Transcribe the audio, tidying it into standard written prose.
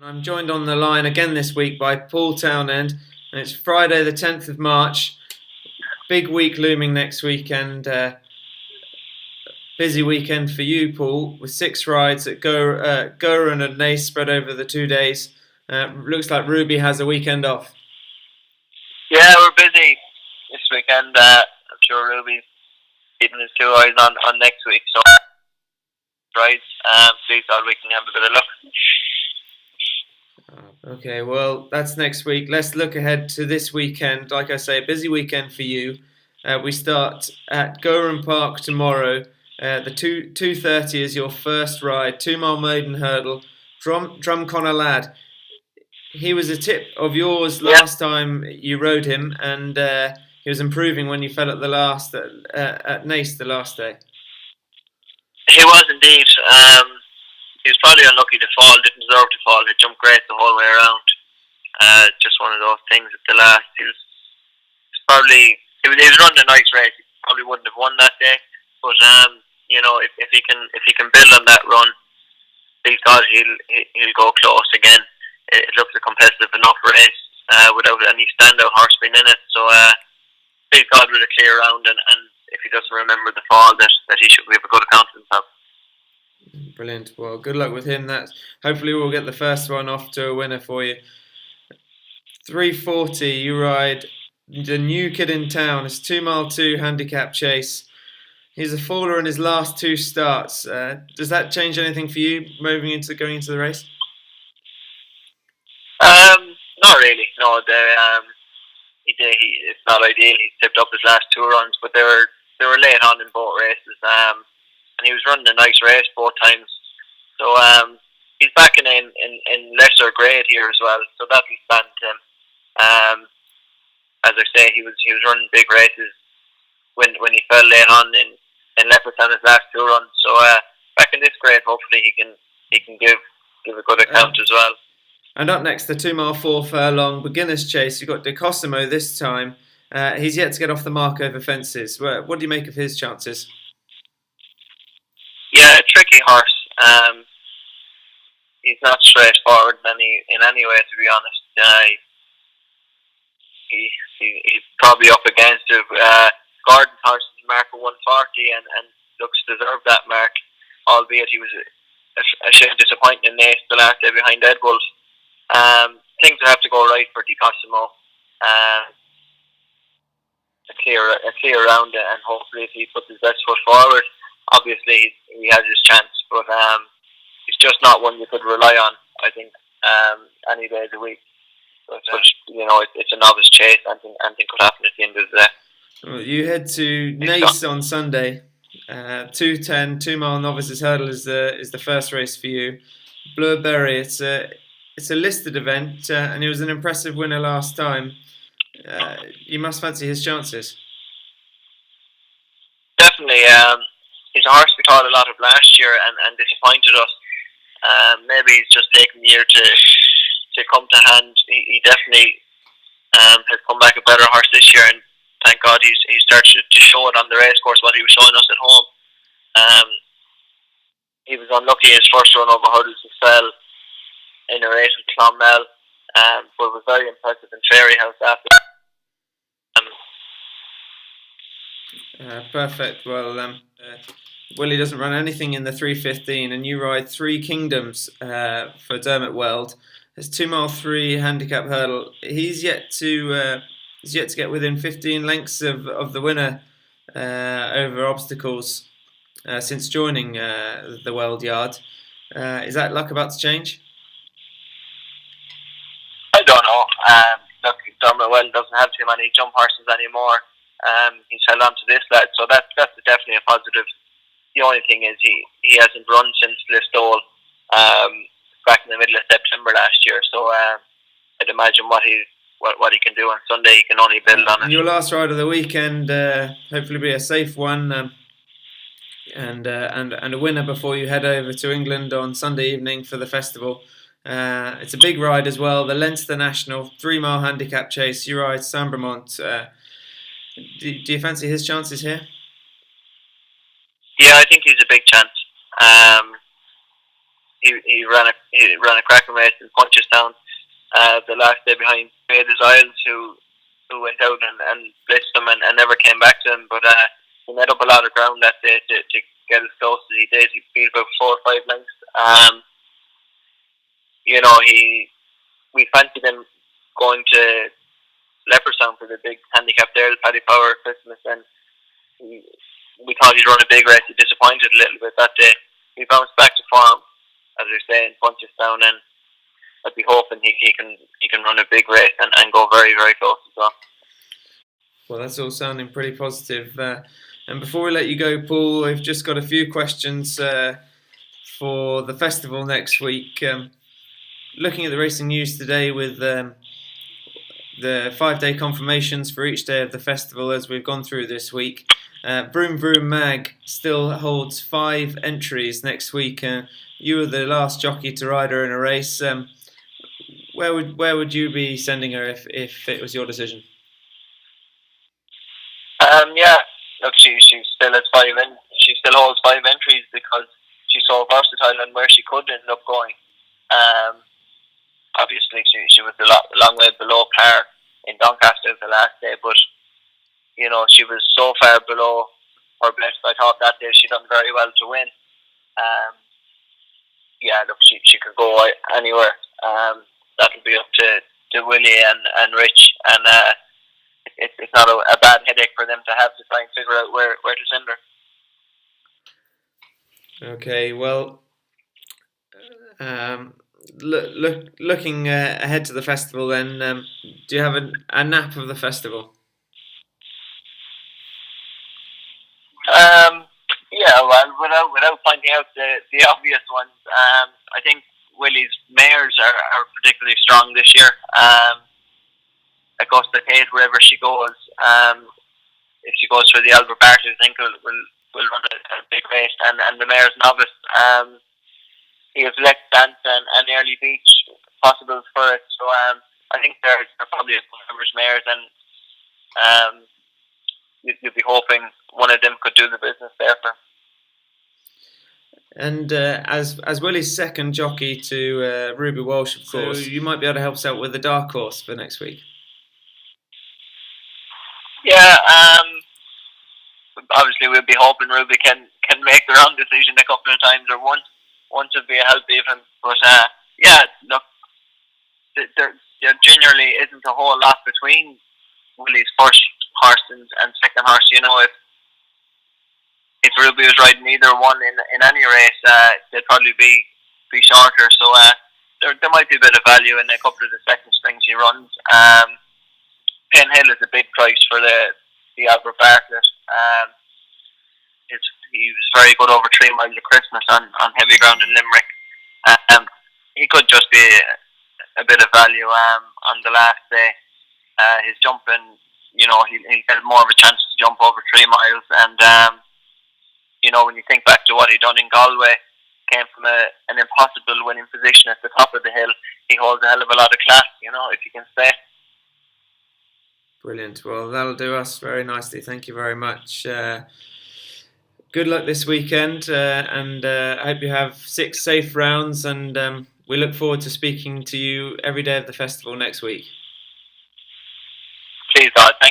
I'm joined on the line again this week by Paul Townend, and it's Friday the 10th of March. Big week looming next weekend. Busy weekend for you, Paul, with 6 rides at Gowran and Naas spread over the 2 days. Looks like Ruby has a weekend off. Yeah, we're busy this weekend. I'm sure Ruby's keeping his 2 eyes on next week. So, right, please God we can have a bit of luck. Okay, well, that's next week. Let's look ahead to this weekend. Like I say, a busy weekend for you. We start at Gowran Park tomorrow. The 2:30 is your first ride, 2-mile maiden hurdle. Drumconnor lad. He was a tip of yours last time you rode him, and he was improving when you fell at the last at Naas the last day. He was indeed. He was probably unlucky to fall. Didn't deserve to fall. He jumped great the whole way around. Just one of those things at the last. He was running a nice race. He probably wouldn't have won that day, but if he can build on that run, please God, he'll go close again. It looks a competitive enough race without any standout horsemen in it. So please God, with a clear round, and if he doesn't remember the fall, that he should have a good account of himself. Brilliant. Well, good luck with him. Hopefully we'll get the first one off to a winner for you. 3:40, you ride the new kid in town. It's 2-mile 2 handicap chase. He's a faller in his last 2 starts. Does that change anything for you going into the race? Not really. No, it's not ideal. He tipped up his last 2 runs, but they were late on in both races. And he was running a nice race both times. So he's back in lesser grade here as well. So that'll stand him. As I say, he was running big races when he fell late on in Leopard's on his last 2 runs. So back in this grade, hopefully he can give a good account as well. And up next, the 2-mile 4 furlong beginner's chase. You've got De Cosimo this time. He's yet to get off the mark over fences. What do you make of his chances? Yeah, a tricky horse. He's not straightforward in any way, to be honest. He's probably up against Gordon's horse's mark of 140 and looks to deserve that mark, albeit he was a shade disappointing in Naas the last day behind Ed Wolf. Things will have to go right for De Cosimo. A clear round, and hopefully if he puts his best foot forward, obviously he has his chance, but he's just not one you could rely on, I think, any day of the week. But it's a novice chase. Anything could happen at the end of the day. Well, you head to Naas on Sunday. 2:10, 2-mile novices hurdle is the first race for you. Blueberry, it's a listed event, and he was an impressive winner last time. You must fancy his chances. Definitely. He's a horse we thought a lot of last year and disappointed us. Maybe he's just taken the year to come to hand. He definitely has come back a better horse this year, and thank God he started to show it on the race course what he was showing us at home. He was unlucky in his first run over hurdles and fell in a race with Clonmel, but was very impressive in Fairyhouse after. Perfect. Well, Willie doesn't run anything in the 3:15, and you ride 3 Kingdoms for Dermot Weld. It's 2-mile 3 handicap hurdle. He's yet to get within 15 lengths of the winner over obstacles since joining the Weld yard. Is that luck about to change? I don't know. Look, Dermot Weld doesn't have too many jump horses anymore. He's held on to this lad, so that's definitely a positive. The only thing is he hasn't run since Listowel back in the middle of September last year. So I'd imagine what he can do on Sunday, he can only build on it. Your last ride of the weekend, hopefully be a safe one, and a winner before you head over to England on Sunday evening for the festival. It's a big ride as well. The Leinster National 3-mile handicap chase. You ride Sambremont. Do you fancy his chances here? Yeah, I think he's a big chance. he ran a cracking race in Punchestown the last day behind Bader's Isles, who went out and blitzed him and never came back to him. But he made up a lot of ground that day to get as close as he did. He beat about 4 or 5 lengths. We fancied him going to Leopardstown for the big handicap there, the Paddy Power Christmas, and we thought he'd run a big race. He disappointed a little bit that day. He bounced back to form, as I say, in Punchestown, and I'd be hoping he can run a big race and go very, very close as well. Well, that's all sounding pretty positive. And before we let you go, Paul, we've just got a few questions for the festival next week. Looking at the racing news today with the 5-day confirmations for each day of the festival as we've gone through this week, Vroom Vroom Mag still holds 5 entries next week. You were the last jockey to ride her in a race. Where would you be sending her if it was your decision? Look, she still has 5 she still holds 5 entries because she's so versatile and where she could end up going. Obviously, she was a long way below par in Doncaster the last day, but she was so far below her best. I thought that day she done very well to win. Look, she could go anywhere. That'll be up to Willie and Rich, and it's not a bad headache for them to have to try and figure out where to send her. Okay, well, looking ahead to the festival, then, do you have a nap of the festival? Without finding out the obvious ones, I think Willie's mares are particularly strong this year. Augusta Kate, wherever she goes, if she goes for the Albert Bartlett, I think will run a big race, and the mare's novice. He has Lex Dance and Early Beach possibles for it, so I think they're probably a numbers mares, and you'd be hoping one of them could do the business there for. And as Willie's second jockey to Ruby Walsh, of course, so you might be able to help us out with the dark horse for next week. Yeah, obviously we'll be hoping Ruby can make the wrong decision a couple of times, or once would be a help even. But look, there generally isn't a whole lot between Willie's first horse and second horse. If Ruby was riding either one in any race, they'd probably be shorter. So there might be a bit of value in a couple of the second springs he runs. Penn Hill is a big price for the Albert Bartlett. He was very good over 3 miles of Christmas on heavy ground in Limerick. He could just be a bit of value on the last day. His jumping, he'll get more of a chance to jump over 3 miles. And when you think back to what he done in Galway, came from an impossible winning position at the top of the hill. He holds a hell of a lot of class, if you can say. Brilliant. Well, that'll do us very nicely. Thank you very much. Good luck this weekend, and I hope you have 6 safe rounds, and we look forward to speaking to you every day of the festival next week. Please, God. Thank